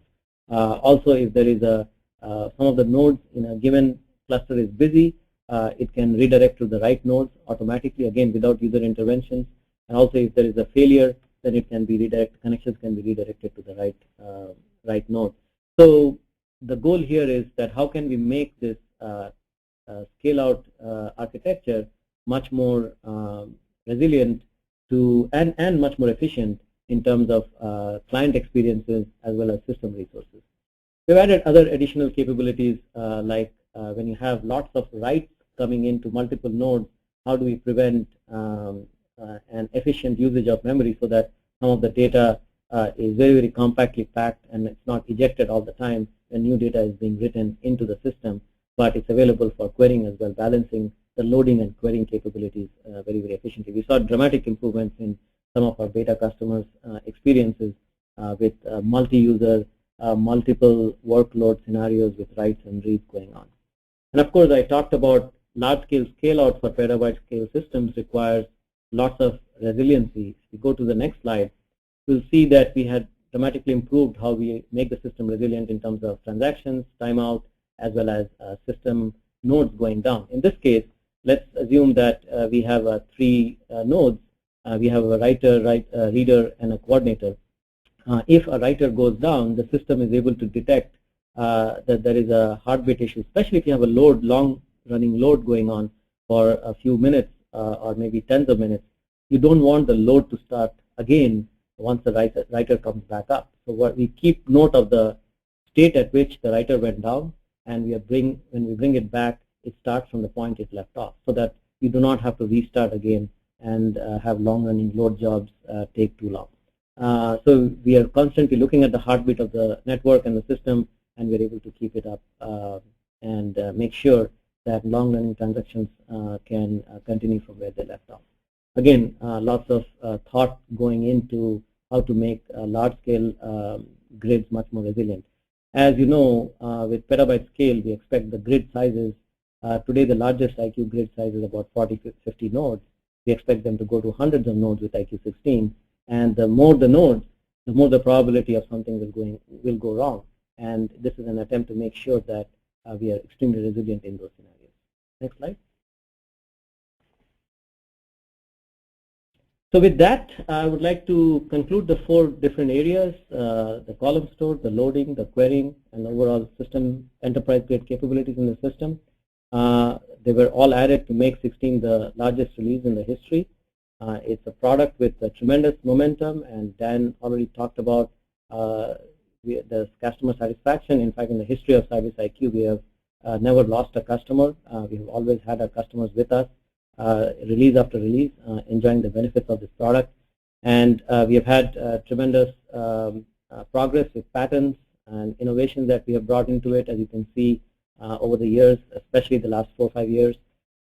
Also, if there is some of the nodes in a given cluster is busy, it can redirect to the right nodes automatically, again without user interventions. And also, if there is a failure, then it can be redirected. Connections can be redirected to the right node. So the goal here is that how can we make this scale out architecture much more resilient to and much more efficient in terms of client experiences as well as system resources. We've added other additional capabilities like when you have lots of writes coming into multiple nodes, how do we prevent an efficient usage of memory so that some of the data is very, very compactly packed and it's not ejected all the time when new data is being written into the system, but it's available for querying as well, balancing the loading and querying capabilities very, very efficiently. We saw dramatic improvements in some of our beta customers' experiences with multi-user, multiple workload scenarios with writes and reads going on. And of course, I talked about large-scale scale-out for petabyte-scale systems requires lots of resiliency. If you go to the next slide, you'll see that we had dramatically improved how we make the system resilient in terms of transactions, timeout, as well as system nodes going down. In this case, let's assume that we have 3 nodes. We have a writer, reader, and a coordinator. If a writer goes down, the system is able to detect that there is a heartbeat issue, especially if you have a long-running load going on for a few minutes or maybe tens of minutes. You don't want the load to start again once the writer comes back up. So what we keep note of the state at which the writer went down, and when we bring it back, it starts from the point it left off, so that you do not have to restart again and have long-running load jobs take too long. So we are constantly looking at the heartbeat of the network and the system, and we're able to keep it up and make sure that long-running transactions can continue from where they left off. Again, lots of thought going into how to make large-scale grids much more resilient. As you know, with petabyte scale, we expect the grid sizes. Today, the largest IQ grid size is about 40-50 nodes. We expect them to go to hundreds of nodes with IQ 16. And the more the nodes, the more the probability of something will go wrong. And this is an attempt to make sure that we are extremely resilient in those scenarios. Next slide. So with that, I would like to conclude the 4 different areas, the column store, the loading, the querying, and overall system enterprise-grade capabilities in the system. They were all added to make 16 the largest release in the history. It's a product with a tremendous momentum, and Dan already talked about the customer satisfaction. In fact, in the history of Sybase IQ, we have never lost a customer. We have always had our customers with us, release after release, enjoying the benefits of this product. And we have had tremendous progress with patents and innovations that we have brought into it, as you can see over the years, especially the last 4 or 5 years.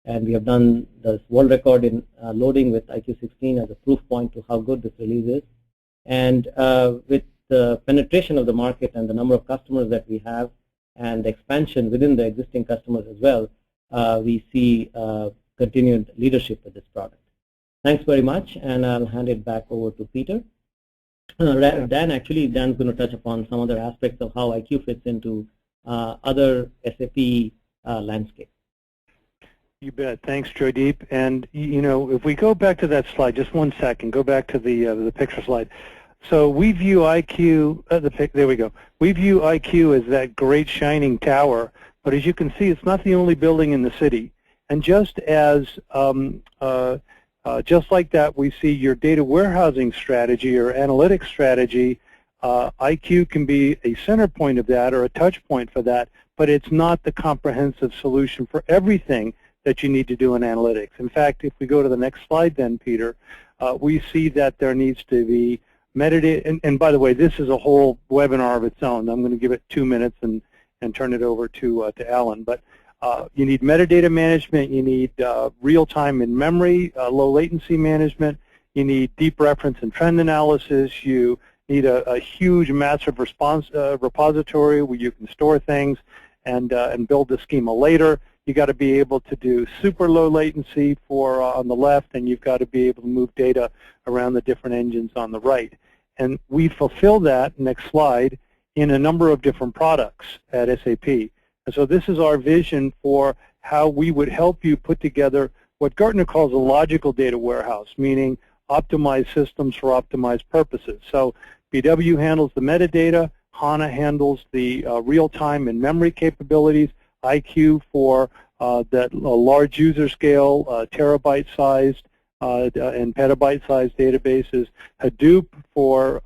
And we have done this world record in loading with IQ 16 as a proof point to how good this release is. And with the penetration of the market and the number of customers that we have and the expansion within the existing customers as well, we see continued leadership with this product. Thanks very much, and I'll hand it back over to Peter. Dan's going to touch upon some other aspects of how IQ fits into other SAP landscape. You bet. Thanks, Joydeep. And you know, if we go back to that slide, just 1 second, go back to the picture slide. So we view IQ, there we go. We view IQ as that great shining tower, but as you can see, it's not the only building in the city. And just as, just like that, we see your data warehousing strategy or analytics strategy. IQ can be a center point of that or a touch point for that, but it's not the comprehensive solution for everything that you need to do in analytics. In fact, if we go to the next slide then, Peter, we see that there needs to be metadata, and by the way, this is a whole webinar of its own. I'm going to give it 2 minutes and turn it over to Alan. But you need metadata management, you need real-time in memory, low latency management, you need deep reference and trend analysis, you need a huge massive response repository where you can store things and build the schema later. You got to be able to do super low latency for on the left, and you've got to be able to move data around the different engines on the right. And we fulfill that, next slide, in a number of different products at SAP. And so this is our vision for how we would help you put together what Gartner calls a logical data warehouse, meaning optimized systems for optimized purposes. So BW handles the metadata, HANA handles the real-time and memory capabilities, IQ for that large user scale, terabyte-sized and petabyte-sized databases, Hadoop for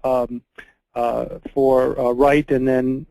write and then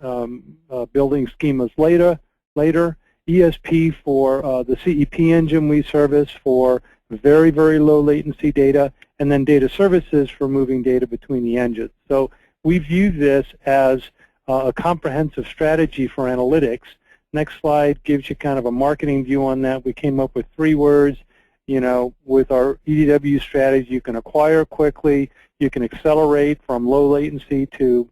building schemas later, ESP for the CEP engine we service for very, very low latency data, and then data services for moving data between the engines. So we view this as a comprehensive strategy for analytics. Next slide gives you kind of a marketing view on that. We came up with 3 words. You know, with our EDW strategy, you can acquire quickly, you can accelerate from low latency to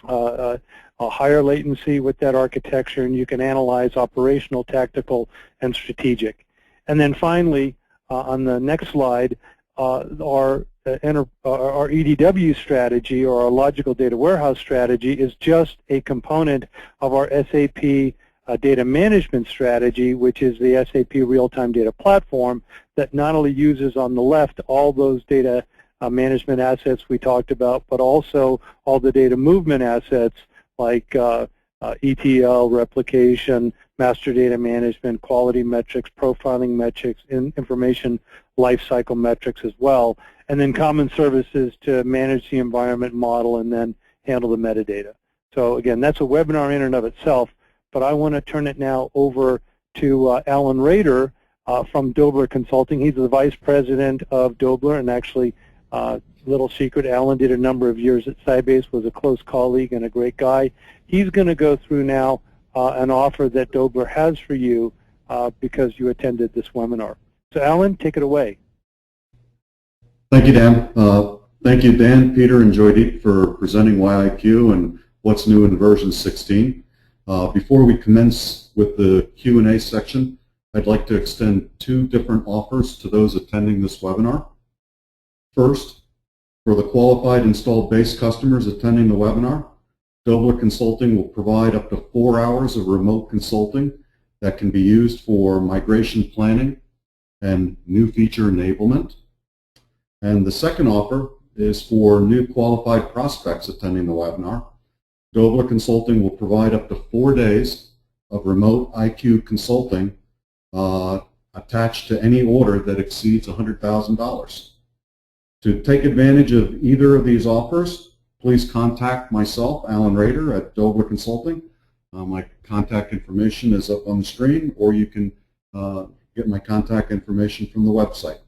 a higher latency with that architecture, and you can analyze operational, tactical, and strategic. And then finally, on the next slide, our EDW strategy, or our logical data warehouse strategy, is just a component of our SAP data management strategy, which is the SAP Real-Time Data Platform that not only uses on the left all those data management assets we talked about, but also all the data movement assets like ETL, replication, master data management, quality metrics, profiling metrics, information lifecycle metrics as well, and then common services to manage the environment model and then handle the metadata. So again, that's a webinar in and of itself, but I want to turn it now over to Alan Rader from Dobler Consulting. He's the Vice President of Dobler, and actually, little secret, Alan did a number of years at Sybase, was a close colleague and a great guy. He's going to go through now an offer that Dobler has for you because you attended this webinar. So Alan, take it away. Thank you, Dan. Thank you, Dan, Peter, and Joydeep for presenting YIQ and what's new in version 16. Before we commence with the Q&A section, I'd like to extend two different offers to those attending this webinar. First, for the qualified installed base customers attending the webinar, Dobler Consulting will provide up to 4 hours of remote consulting that can be used for migration planning and new feature enablement. And the second offer is for new qualified prospects attending the webinar. Dobler Consulting will provide up to 4 days of remote IQ consulting attached to any order that exceeds $100,000. To take advantage of either of these offers, please contact myself, Alan Rader, at Dobler Consulting. My contact information is up on the screen, or you can get my contact information from the website.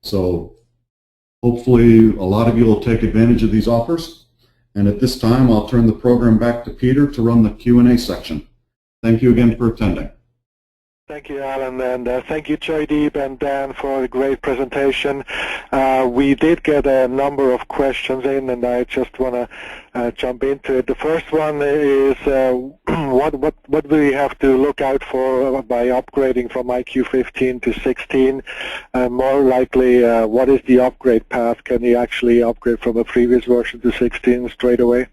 So hopefully a lot of you will take advantage of these offers. And at this time, I'll turn the program back to Peter to run the Q&A section. Thank you again for attending. Thank you, Alan, and thank you, Joydeep and Dan, for a great presentation. We did get a number of questions in, and I just want to jump into it. The first one is, what do we have to look out for by upgrading from IQ 15 to 16? More likely, what is the upgrade path? Can you actually upgrade from a previous version to 16 straight away?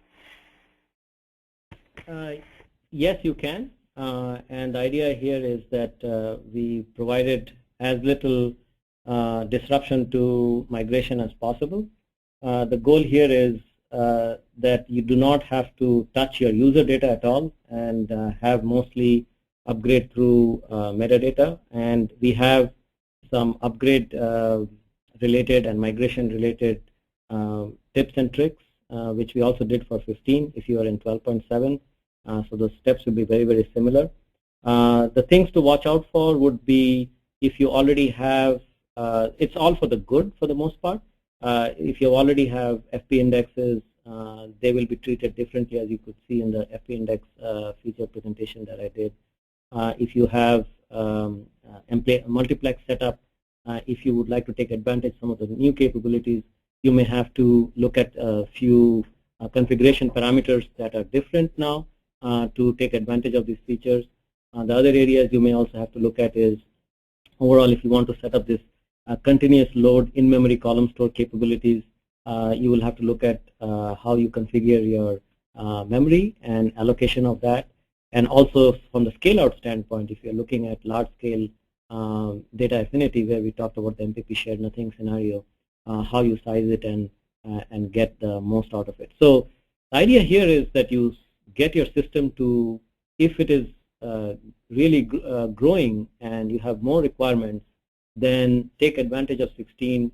Yes, you can. And the idea here is that we provided as little disruption to migration as possible. The goal here is that you do not have to touch your user data at all and have mostly upgrade through metadata. And we have some upgrade related and migration related tips and tricks, which we also did for 15 if you are in 12.7. So the steps will be very, very similar. The things to watch out for would be if you already have, it's all for the good for the most part. If you already have FP indexes, they will be treated differently, as you could see in the FP index feature presentation that I did. If you have multiplex setup, if you would like to take advantage of some of the new capabilities, you may have to look at a few configuration parameters that are different now. To take advantage of these features. The other areas you may also have to look at is overall if you want to set up this continuous load in-memory column store capabilities, you will have to look at how you configure your memory and allocation of that. And also from the scale-out standpoint, if you're looking at large-scale data affinity where we talked about the MPP shared nothing scenario, how you size it and get the most out of it. So the idea here is that you get your system to, if it is really growing and you have more requirements, then take advantage of 16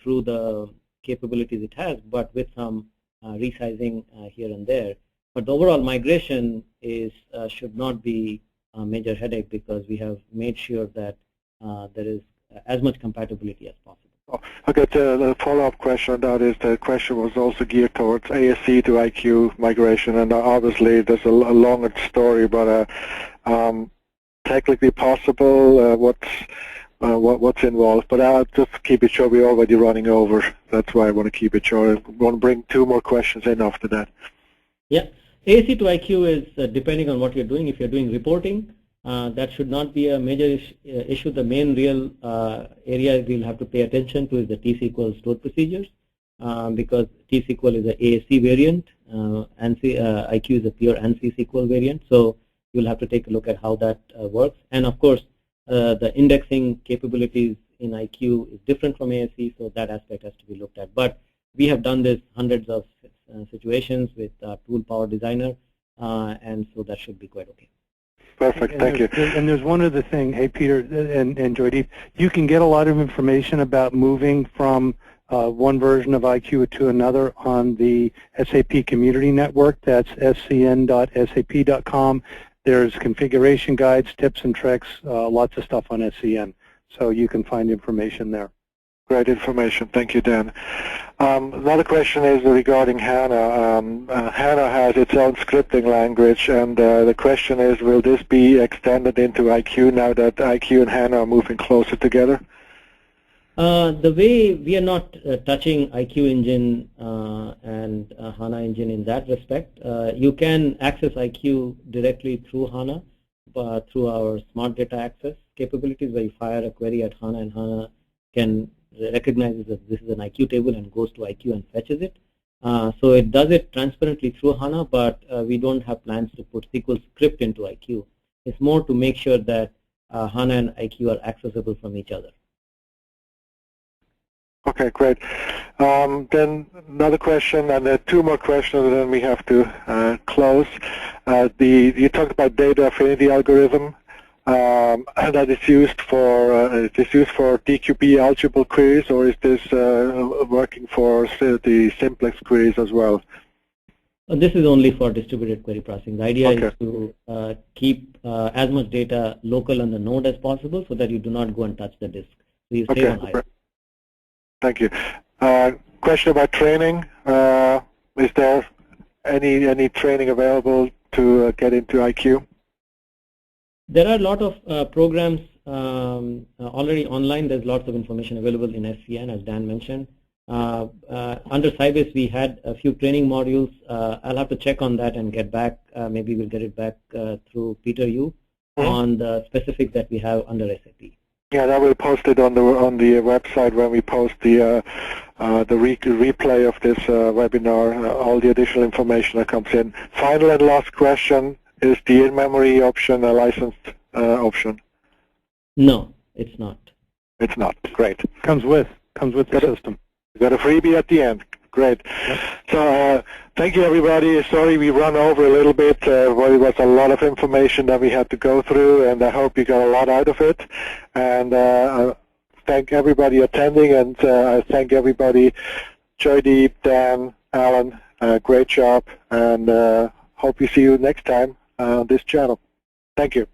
through the capabilities it has, but with some resizing here and there. But the overall migration is should not be a major headache because we have made sure that there is as much compatibility as possible. Okay, the follow-up question on that is the question was also geared towards ASC to IQ migration, and obviously there's a longer story, but technically possible, what's involved. But I'll just keep it short. We're already running over. That's why I want to keep it short. I want to bring 2 more questions in after that. Yeah, ASC to IQ is depending on what you're doing. If you're doing reporting, that should not be a major issue. The main real area we'll have to pay attention to is the T-SQL stored procedures because T-SQL is an ASC variant, IQ is a pure ANSI SQL variant. So you'll have to take a look at how that works. And of course, the indexing capabilities in IQ is different from ASE, so that aspect has to be looked at. But we have done this hundreds of situations with Tool Power Designer, and so that should be quite okay. Perfect, thank you. And there's one other thing, hey Peter and Joydeep, you can get a lot of information about moving from one version of IQ to another on the SAP Community Network. That's scn.sap.com. There's configuration guides, tips and tricks, lots of stuff on SCN. So you can find information there. Great information. Thank you, Dan. Another question is regarding HANA. HANA has its own scripting language, and the question is, will this be extended into IQ now that IQ and HANA are moving closer together? The way we are not touching IQ engine and HANA engine in that respect, you can access IQ directly through HANA, through our Smart Data Access capabilities, where you fire a query at HANA and HANA can recognizes that this is an IQ table and goes to IQ and fetches it. So it does it transparently through HANA, but we don't have plans to put SQL script into IQ. It's more to make sure that HANA and IQ are accessible from each other. Okay, great. Then another question, and there are two more questions, and then we have to close. You talked about data affinity algorithm. That is used for DQB eligible queries, or is this working for the simplex queries as well? This is only for distributed query processing. The idea is to keep as much data local on the node as possible, so that you do not go and touch the disk. So you stay on idle. Thank you. Question about training. Is there any training available to get into IQ? There are a lot of programs already online. There's lots of information available in SCN, as Dan mentioned. Under Sybase, we had a few training modules. I'll have to check on that and get back. Maybe we'll get it back through Peter Yu on the specifics that we have under SAP. Yeah, I will post it on the website when we post the replay of this webinar. All the additional information that comes in. Final and last question. Is the in-memory option a licensed option? No, it's not. It's not. Great. Comes with the system. You got a freebie at the end. Great. Yep. So thank you, everybody. Sorry we run over a little bit. Well, it was a lot of information that we had to go through, and I hope you got a lot out of it. And I thank everybody attending, and I thank everybody, Joydeep, Dan, Alan. Great job, and hope we see you next time on this channel. Thank you.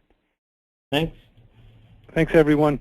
Thanks. Thanks, everyone.